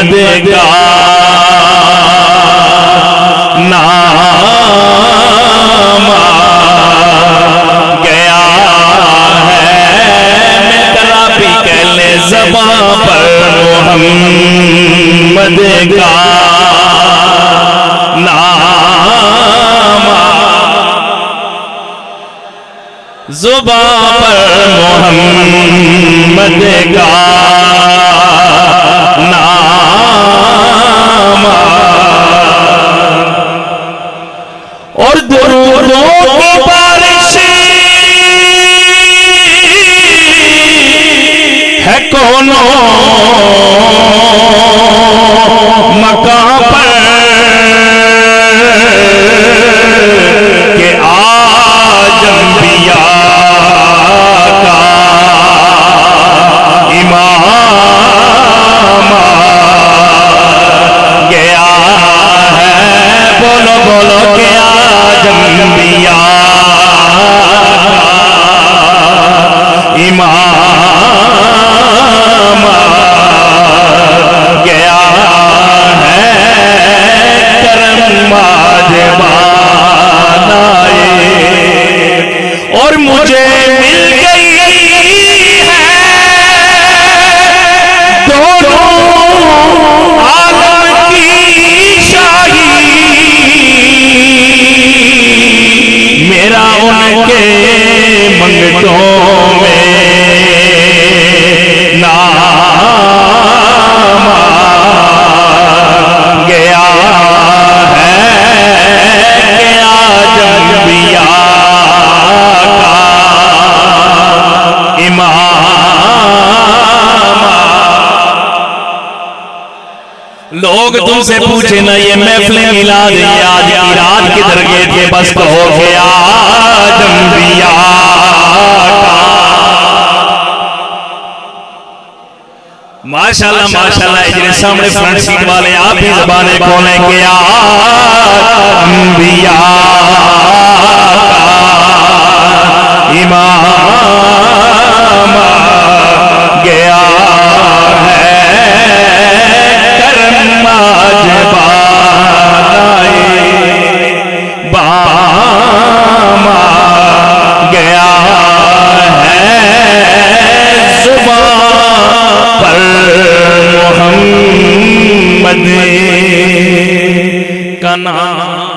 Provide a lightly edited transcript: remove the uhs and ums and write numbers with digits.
मोहम्मद का नाम गया है। मित्रा भी कह ले ज़बां पर मोहम्मद का नाम, ज़ुबां पर मोहम्मद का नाम और दुरूदों की बारिश है कोनो मकां पर के आज अंबिया का इमाम गया है। बोलो बोलो के आज अंबिया का इमाम गया है। करम माजबानाए और मुझे मिल गई है दोनों आलम की शाही। मेरा उनके मंगतों में नाम गया है कि आज अंबिया का इमाम। लोग तुमसे पूछे ना ये महफिल मिलाद आज की रात किधर गए थे, बस कहो कि आज अंबिया का। माशाल्लाह माशाल्लाह, इधर सामने फ्रंट सीट वाले आप ही ज़बानें खोलें कि आज अंबिया का इमाम गया है। करम माजबानाए बाम गया है। ज़ुबां पर मोहम्मद का नाम।